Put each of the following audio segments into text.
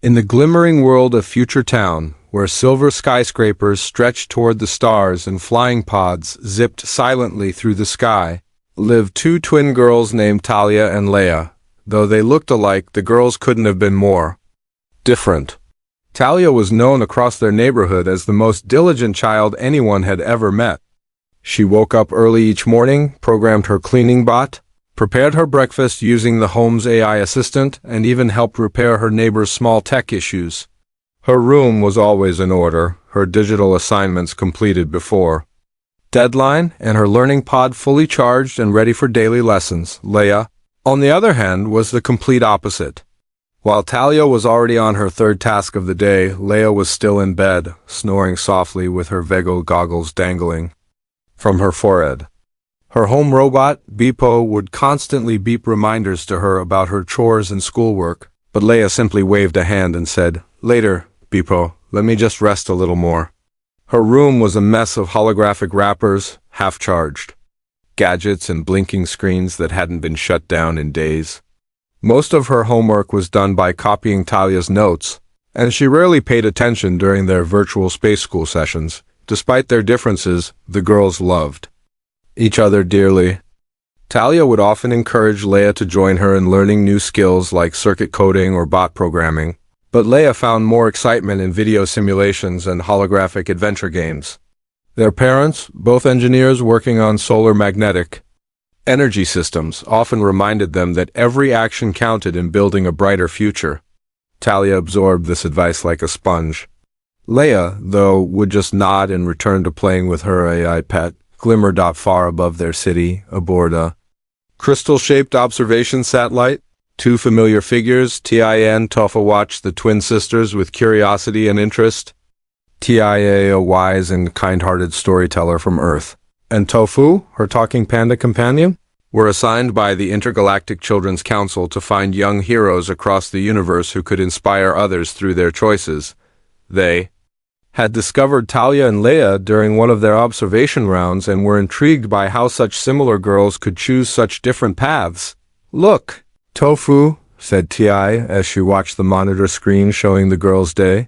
In the glimmering world of Future Town, where silver skyscrapers stretched toward the stars and flying pods zipped silently through the sky, lived two twin girls named Talia and Laya. Though they looked alike, the girls couldn't have been more different. Talia was known across their neighborhood as the most diligent child anyone had ever met. She woke up early each morning, programmed her cleaning bot, prepared her breakfast using the home's AI assistant, and even helped repair her neighbor's small tech issues. Her room was always in order, her digital assignments completed before deadline, and her learning pod fully charged and ready for daily lessons. Laya, on the other hand, was the complete opposite. While Talia was already on her third task of the day, Laya was still in bed, snoring softly with her Vego goggles dangling from her forehead. Her home robot, Beepo, would constantly beep reminders to her about her chores and schoolwork, but Laya simply waved a hand and said, "Later, Beepo, let me just rest a little more." Her room was a mess of holographic wrappers, half-charged gadgets and blinking screens that hadn't been shut down in days. Most of her homework was done by copying Talia's notes, and she rarely paid attention during their virtual space school sessions. Despite their differences, the girls loved each other dearly. Talia would often encourage Laya to join her in learning new skills like circuit coding or bot programming, but Laya found more excitement in video simulations and holographic adventure games. Their parents, both engineers working on solar magnetic energy systems, often reminded them that every action counted in building a brighter future. Talia absorbed this advice like a sponge. Laya, though, would just nod and return to playing with her AI pet, Glimmer. Far above their city, aboard a crystal-shaped observation satellite, two familiar figures, Tia and Tofu, watched the twin sisters with curiosity and interest. Tia, a wise and kind-hearted storyteller from Earth, and Tofu, her talking panda companion, were assigned by the Intergalactic Children's Council to find young heroes across the universe who could inspire others through their choices. They had discovered Talia and Laya during one of their observation rounds and were intrigued by how such similar girls could choose such different paths. "Look, Tofu," said Tia as she watched the monitor screen showing the girls' day.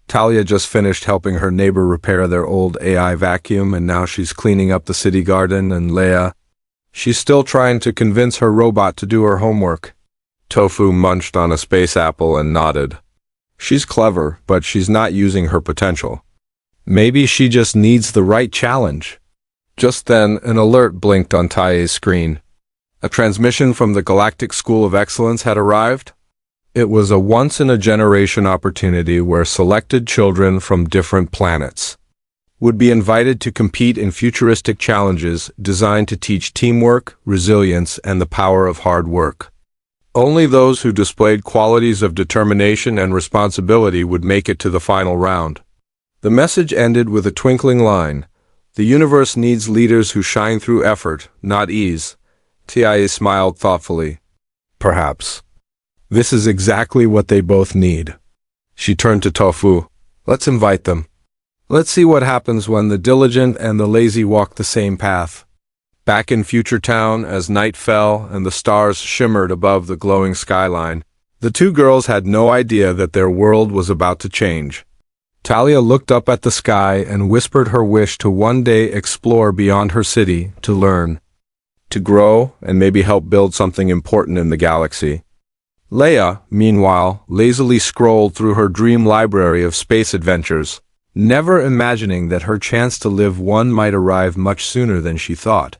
Talia just finished helping her neighbor repair their old AI vacuum, and now she's cleaning up the city garden. And Laya, she's still trying to convince her robot to do her homework. Tofu munched on a space apple and nodded. She's clever, but she's not using her potential. Maybe she just needs the right challenge. Just then, an alert blinked on Tai's screen. A transmission from the Galactic School of Excellence had arrived. It was a once-in-a-generation opportunity where selected children from different planets would be invited to compete in futuristic challenges designed to teach teamwork, resilience, and the power of hard work. Only those who displayed qualities of determination and responsibility would make it to the final round. The message ended with a twinkling line: "The universe needs leaders who shine through effort, not ease." Tia smiled thoughtfully. "Perhaps this is exactly what they both need." She turned to Tofu. "Let's invite them. Let's see what happens when the diligent and the lazy walk the same path." Back in Future Town, as night fell and the stars shimmered above the glowing skyline, the two girls had no idea that their world was about to change. Talia looked up at the sky and whispered her wish to one day explore beyond her city, to learn, to grow, and maybe help build something important in the galaxy. Laya, meanwhile, lazily scrolled through her dream library of space adventures, never imagining that her chance to live one might arrive much sooner than she thought.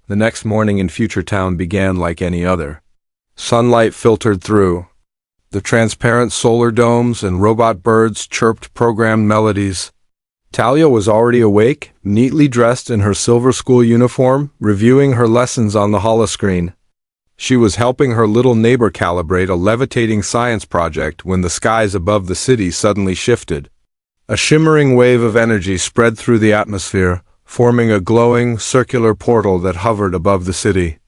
The next morning in Future Town began like any other. Sunlight filtered through. The transparent solar domes and robot birds chirped programmed melodies. Talia was already awake, neatly dressed in her silver school uniform, reviewing her lessons on the holoscreen. She was helping her little neighbor calibrate a levitating science project when the skies above the city suddenly shifted. A shimmering wave of energy spread through the atmosphere, forming a glowing, circular portal that hovered above the city.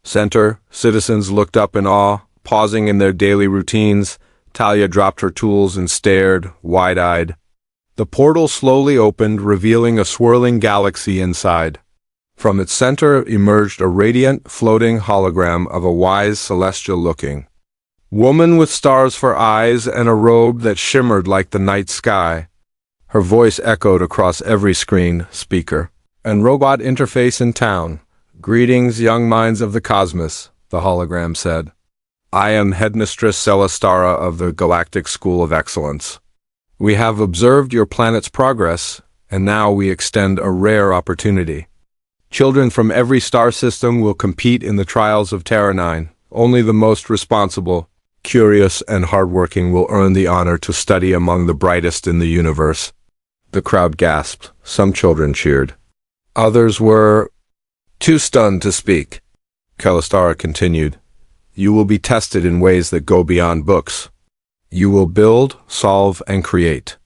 Citizens looked up in awe, pausing in their daily routines. Talia dropped her tools and stared, wide-eyed. The portal slowly opened, revealing a swirling galaxy inside. From its center emerged a radiant, floating hologram of a wise, celestial-looking Woman with stars for eyes and a robe that shimmered like the night sky. Her voice echoed across every screen speaker. And robot interface in town. Greetings, young minds of the cosmos, the hologram said. I am Headmistress Celestara of the Galactic School of Excellence. We have observed your planet's progress, and now we extend a rare opportunity. Children from every star system will compete in the trials of Terra 9. Only the most responsible, curious, and hardworking will earn the honor to study among the brightest in the universe. The crowd gasped. Some children cheered. Others were too stunned to speak. Celestara continued. You will be tested in ways that go beyond books. You will build, solve, and create.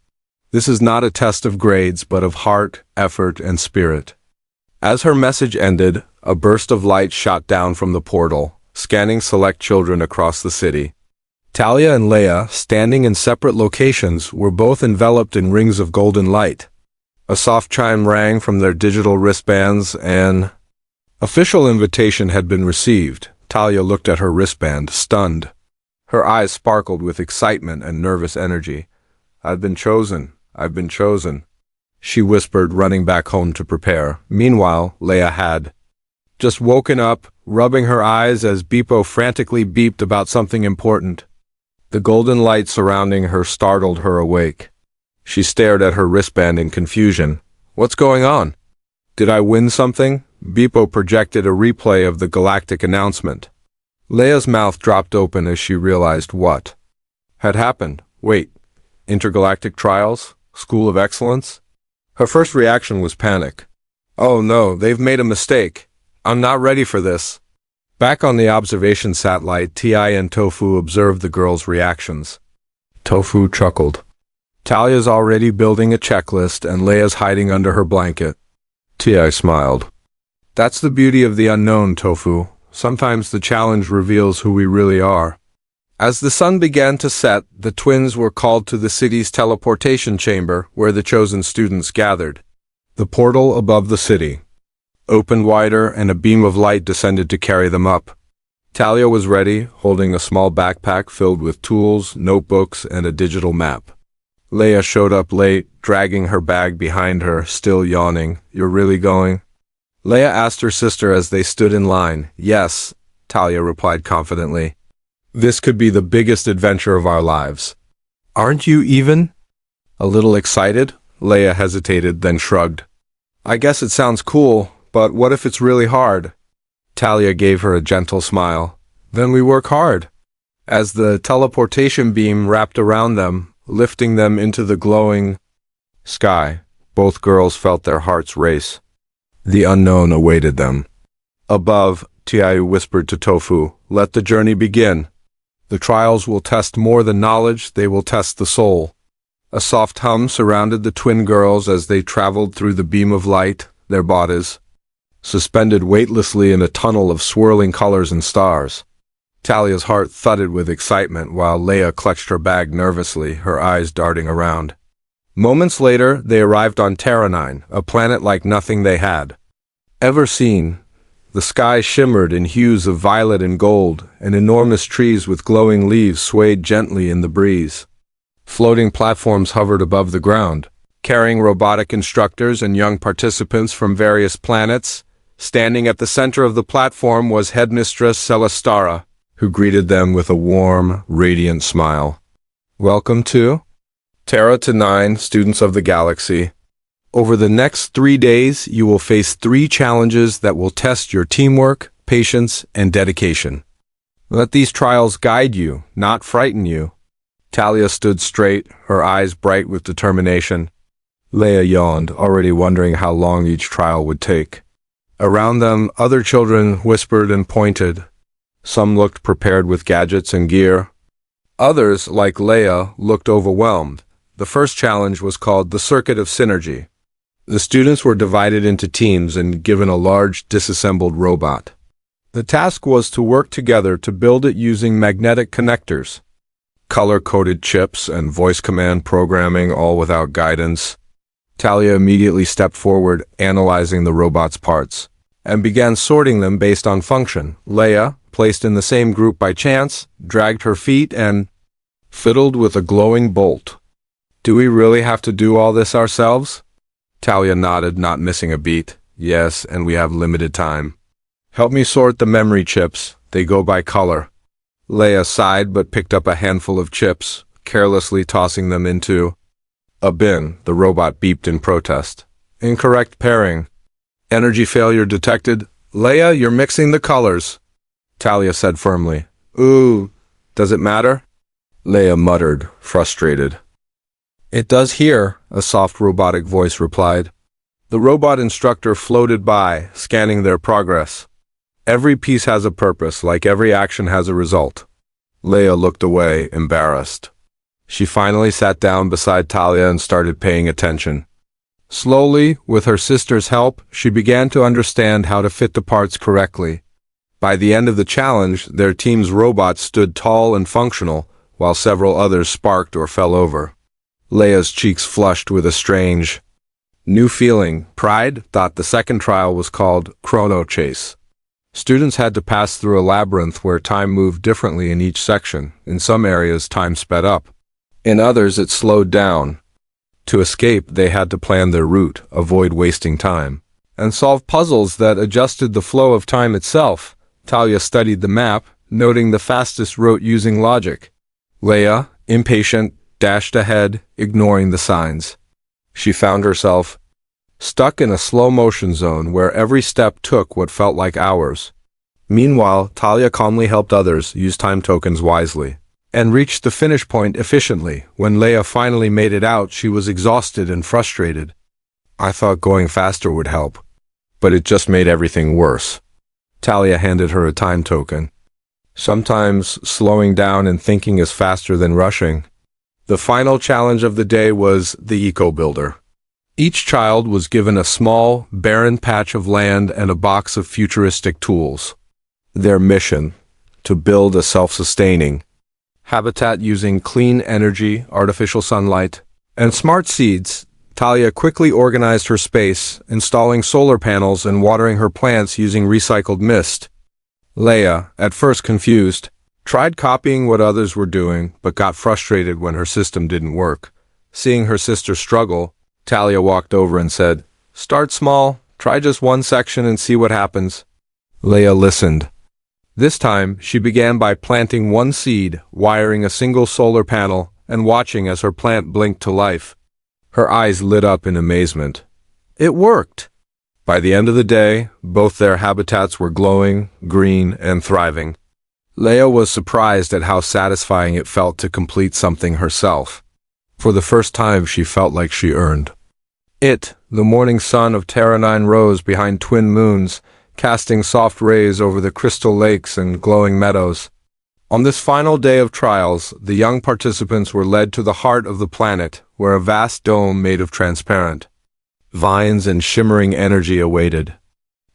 This is not a test of grades, but of heart, effort, and spirit. As her message ended, a burst of light shot down from the portal, scanning select children across the city. Talia and Laya, standing in separate locations, were both enveloped in rings of golden light. A soft chime rang from their digital wristbands, and official invitation had been received. Talia looked at her wristband, stunned. Her eyes sparkled with excitement and nervous energy. I've been chosen. I've been chosen, she whispered, running back home to prepare. Meanwhile, Laya had just woken up, rubbing her eyes as Beepo frantically beeped about something important. The golden light surrounding her startled her awake. She stared at her wristband in confusion. What's going on? Did I win something? Beepo projected a replay of the Galactic announcement. Laya's mouth dropped open as she realized what had happened. Wait, intergalactic trials? School of Excellence? Her first reaction was panic. Oh no, they've made a mistake. I'm not ready for this. Back on the observation satellite, Tia and Tofu observed the girls' reactions. Tofu chuckled. Talia's already building a checklist and Laya's hiding under her blanket. Tia smiled. That's the beauty of the unknown, Tofu. Sometimes the challenge reveals who we really are. As the sun began to set, the twins were called to the city's teleportation chamber, where the chosen students gathered. The portal above the city opened wider, and a beam of light descended to carry them up. Talia was ready, holding a small backpack filled with tools, notebooks, and a digital map. Laya showed up late, dragging her bag behind her, still yawning. You're really going? Laya asked her sister as they stood in line. Yes, Talia replied confidently. This could be the biggest adventure of our lives. Aren't you even a little excited? Laya hesitated, then shrugged. I guess it sounds cool, but what if it's really hard? Talia gave her a gentle smile. Then we work hard. As the teleportation beam wrapped around them, lifting them into the glowing sky, both girls felt their hearts race. The unknown awaited them. Above, Tia whispered to Tofu, let the journey begin. The trials will test more than knowledge, they will test the soul. A soft hum surrounded the twin girls as they traveled through the beam of light, their bodies suspended weightlessly in a tunnel of swirling colors and stars. Talia's heart thudded with excitement while Laya clutched her bag nervously, her eyes darting around. Moments later, they arrived on Terra 9, a planet like nothing they had ever seen. The sky shimmered in hues of violet and gold, and enormous trees with glowing leaves swayed gently in the breeze. Floating platforms hovered above the ground, carrying robotic instructors and young participants from various planets. Standing at the center of the platform was Headmistress Celestara, who greeted them with a warm, radiant smile. Welcome to Terra 9, students of the galaxy. Over the next 3 days, you will face 3 challenges that will test your teamwork, patience, and dedication. Let these trials guide you, not frighten you. Talia stood straight, her eyes bright with determination. Laya yawned, already wondering how long each trial would take. Around them, other children whispered and pointed. Some looked prepared with gadgets and gear. Others, like Laya, looked overwhelmed. The first challenge was called the Circuit of Synergy. The students were divided into teams and given a large, disassembled robot. The task was to work together to build it using magnetic connectors, color-coded chips, and voice command programming, all without guidance. Talia immediately stepped forward, analyzing the robot's parts, and began sorting them based on function. Laya, placed in the same group by chance, dragged her feet, and fiddled with a glowing bolt. "Do we really have to do all this ourselves?" Talia nodded, not missing a beat. "Yes, and we have limited time. Help me sort the memory chips. They go by color." Laya sighed but picked up a handful of chips, carelessly tossing them into a bin. The robot beeped in protest. "Incorrect pairing. Energy failure detected. Laya, you're mixing the colors," Talia said firmly. "Ooh, does it matter?" Laya muttered, frustrated. "It does here," a soft robotic voice replied. The robot instructor floated by, scanning their progress. "Every piece has a purpose, like every action has a result." Laya looked away, embarrassed. She finally sat down beside Talia and started paying attention. Slowly, with her sister's help, she began to understand how to fit the parts correctly. By the end of the challenge, their team's robots stood tall and functional, while several others sparked or fell over. Laya's cheeks flushed with a strange, new feeling. Pride thought the second trial was called Chrono Chase. Students had to pass through a labyrinth where time moved differently in each section. In some areas, time sped up. In others, it slowed down. To escape, they had to plan their route, avoid wasting time, and solve puzzles that adjusted the flow of time itself. Talia studied the map, noting the fastest route using logic. Laya, impatient, dashed ahead, ignoring the signs. She found herself stuck in a slow-motion zone where every step took what felt like hours. Meanwhile, Talia calmly helped others use time tokens wisely and reached the finish point efficiently. When Laya finally made it out, she was exhausted and frustrated. "I thought going faster would help, but it just made everything worse." Talia handed her a time token. "Sometimes slowing down and thinking is faster than rushing." The final challenge of the day was the eco-builder. Each child was given a small, barren patch of land and a box of futuristic tools. Their mission: to build a self-sustaining habitat using clean energy, artificial sunlight, and smart seeds. Talia quickly organized her space, installing solar panels and watering her plants using recycled mist. Laya, at first confused, tried copying what others were doing, but got frustrated when her system didn't work. Seeing her sister struggle, Talia walked over and said, "Start small, try just one section and see what happens." Laya listened. This time, she began by planting one seed, wiring a single solar panel, and watching as her plant blinked to life. Her eyes lit up in amazement. It worked! By the end of the day, both their habitats were glowing, green, and thriving. Laya was surprised at how satisfying it felt to complete something herself. For the first time, she felt like she earned it. The morning sun of Terra 9 rose behind twin moons, casting soft rays over the crystal lakes and glowing meadows. On this final day of trials, the young participants were led to the heart of the planet, where a vast dome made of transparent vines and shimmering energy awaited.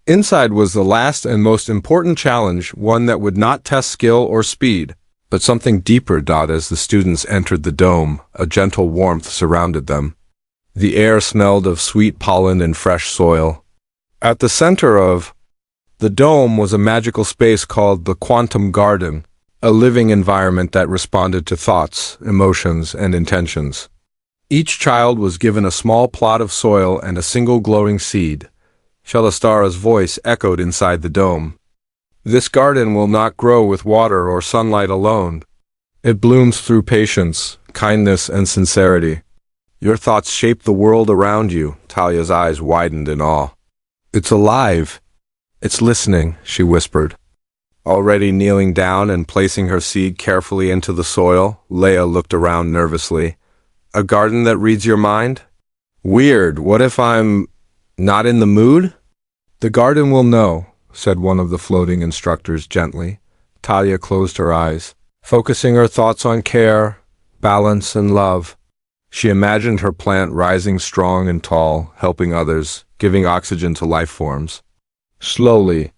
Inside was the last and most important challenge, one that would not test skill or speed, but something deeper. As the students entered the dome, a gentle warmth surrounded them. The air smelled of sweet pollen and fresh soil. At the center of the dome was a magical space called the Quantum Garden, a living environment that responded to thoughts, emotions, and intentions. Each child was given a small plot of soil and a single glowing seed. Shelastara's voice echoed inside the dome. "This garden will not grow with water or sunlight alone. It blooms through patience, kindness, and sincerity. Your thoughts shape the world around you." Talia's eyes widened in awe. "It's alive. It's listening," she whispered. Already kneeling down and placing her seed carefully into the soil, Laya looked around nervously. "A garden that reads your mind? Weird. What if I'm not in the mood?" "The garden will know," said one of the floating instructors gently. Talia closed her eyes, focusing her thoughts on care, balance, and love. She imagined her plant rising strong and tall, helping others, giving oxygen to life forms. Slowly,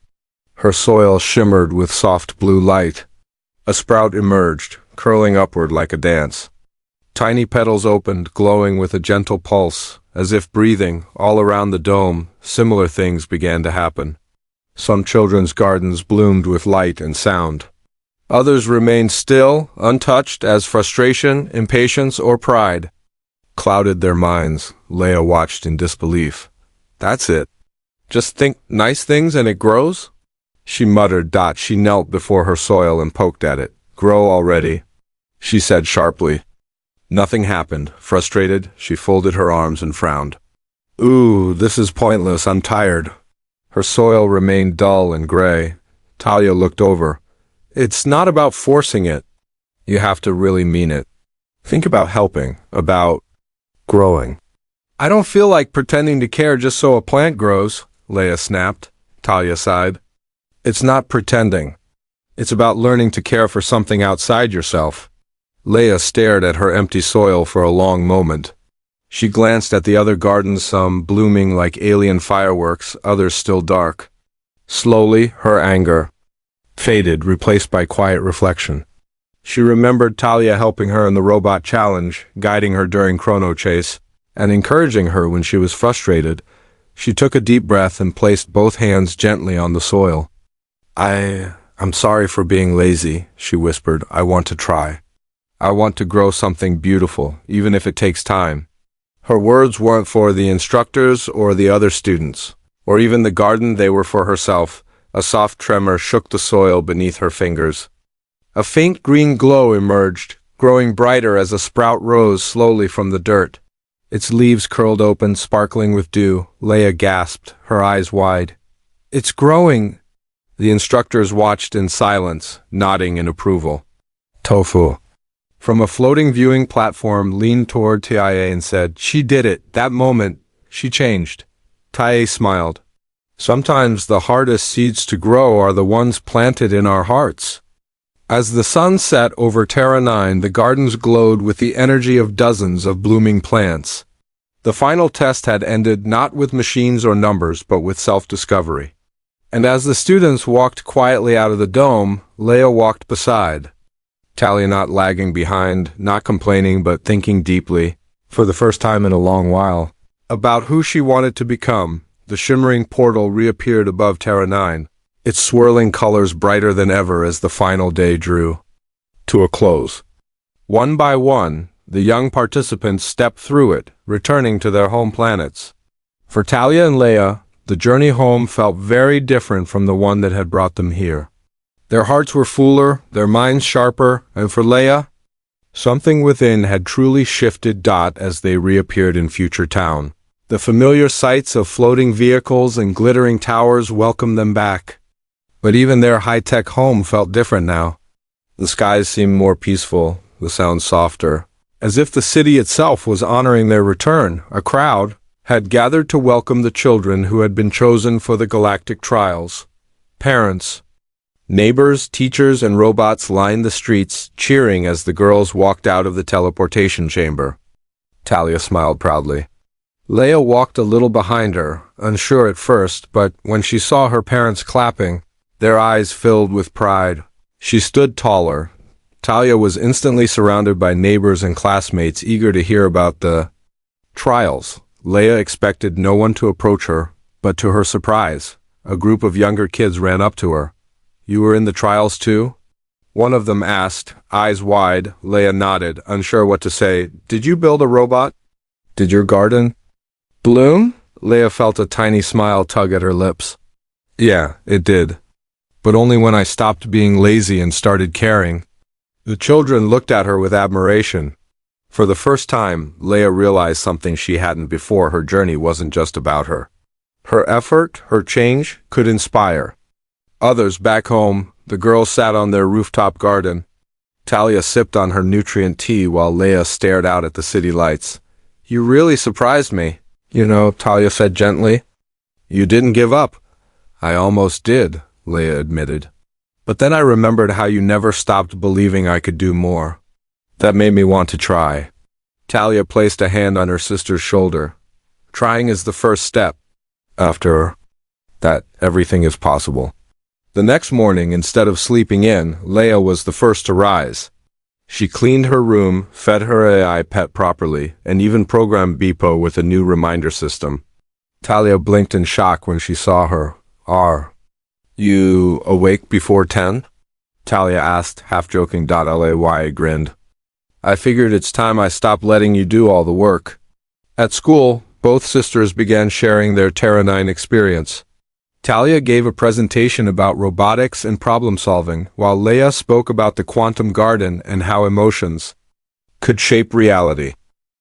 her soil shimmered with soft blue light. A sprout emerged, curling upward like a dance. Tiny petals opened, glowing with a gentle pulse. As if breathing, all around the dome, similar things began to happen. Some children's gardens bloomed with light and sound. Others remained still, untouched, as frustration, impatience, or pride clouded their minds. Laya watched in disbelief. That's it. Just think nice things and it grows? She muttered. She knelt before her soil and poked at it. Grow already, she said sharply. Nothing happened. Frustrated, she folded her arms and frowned. Ooh, this is pointless. I'm tired. Her soil remained dull and gray. Talia looked over. It's not about forcing it. You have to really mean it. Think about helping, about growing. I don't feel like pretending to care just so a plant grows, Laya snapped. Talia sighed. It's not pretending. It's about learning to care for something outside yourself. Laya stared at her empty soil for a long moment. She glanced at the other gardens, some blooming like alien fireworks, others still dark. Slowly, her anger faded, replaced by quiet reflection. She remembered Talia helping her in the robot challenge, guiding her during Chrono Chase, and encouraging her when she was frustrated. She took a deep breath and placed both hands gently on the soil. I'm sorry for being lazy, she whispered. I want to try. I want to grow something beautiful, even if it takes time. Her words weren't for the instructors or the other students, or even the garden. They were for herself. A soft tremor shook the soil beneath her fingers. A faint green glow emerged, growing brighter as a sprout rose slowly from the dirt. Its leaves curled open, sparkling with dew. Laya gasped, her eyes wide. It's growing! The instructors watched in silence, nodding in approval. Tofu, from a floating viewing platform, leaned toward Tia and said, She did it. That moment, she changed. Tia smiled. Sometimes the hardest seeds to grow are the ones planted in our hearts. As the sun set over Terra 9, the gardens glowed with the energy of dozens of blooming plants. The final test had ended not with machines or numbers, but with self-discovery. And as the students walked quietly out of the dome, Laya walked beside. Talia not lagging behind, not complaining, but thinking deeply, for the first time in a long while, about who she wanted to become. The shimmering portal reappeared above Terra 9, its swirling colors brighter than ever as the final day drew to a close. One by one, the young participants stepped through it, returning to their home planets. For Talia and Laya, the journey home felt very different from the one that had brought them here. Their hearts were fuller, their minds sharper, and for Laya, something within had truly shifted. As they reappeared in Future Town, the familiar sights of floating vehicles and glittering towers welcomed them back. But even their high-tech home felt different now. The skies seemed more peaceful, the sounds softer, as if the city itself was honoring their return. A crowd had gathered to welcome the children who had been chosen for the Galactic trials. Parents, neighbors, teachers, and robots lined the streets, cheering as the girls walked out of the teleportation chamber. Talia smiled proudly. Laya walked a little behind her, unsure at first, but when she saw her parents clapping, their eyes filled with pride. She stood taller. Talia was instantly surrounded by neighbors and classmates eager to hear about the trials. Laya expected no one to approach her, but to her surprise, a group of younger kids ran up to her. You were in the trials too? One of them asked, eyes wide. Laya nodded, unsure what to say. Did you build a robot? Did your garden bloom? Laya felt a tiny smile tug at her lips. Yeah, it did. But only when I stopped being lazy and started caring. The children looked at her with admiration. For the first time, Laya realized something she hadn't before. Her journey wasn't just about her. Her effort, her change, could inspire others back home. The girls sat on their rooftop garden. Talia sipped on her nutrient tea while Laya stared out at the city lights. You really surprised me, Talia said gently. You didn't give up. I almost did, Laya admitted. But then I remembered how you never stopped believing I could do more. That made me want to try. Talia placed a hand on her sister's shoulder. Trying is the first step. After that, everything is possible. The next morning, instead of sleeping in, Laya was the first to rise. She cleaned her room, fed her AI pet properly, and even programmed Beepo with a new reminder system. Talia blinked in shock when she saw her. You awake before 10? Talia asked, half joking. Laya grinned. I figured it's time I stopped letting you do all the work. At school, both sisters began sharing their Terra 9 experience. Talia gave a presentation about robotics and problem solving, while Laya spoke about the quantum garden and how emotions could shape reality.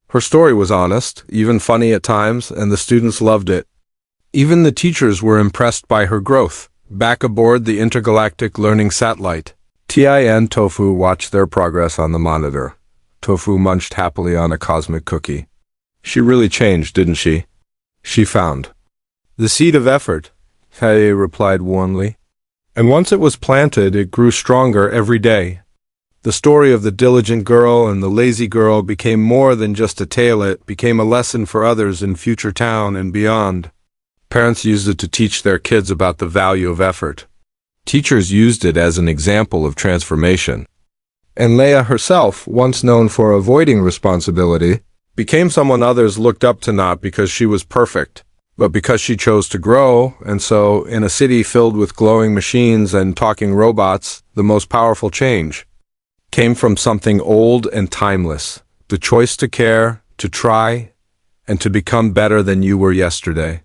Her story was honest, even funny at times, and the students loved it. Even the teachers were impressed by her growth. Back aboard the intergalactic learning satellite, Tia and Tofu watched their progress on the monitor. Tofu munched happily on a cosmic cookie. She really changed, didn't she? She found the seed of effort, Talia replied warmly. And once it was planted, it grew stronger every day. The story of the diligent girl and the lazy girl became more than just a tale. It became a lesson for others in Future Town and beyond. Parents used it to teach their kids about the value of effort. Teachers used it as an example of transformation. And Laya herself, once known for avoiding responsibility, became someone others looked up to, not because she was perfect, but because she chose to grow. And so, in a city filled with glowing machines and talking robots, the most powerful change came from something old and timeless: the choice to care, to try, and to become better than you were yesterday.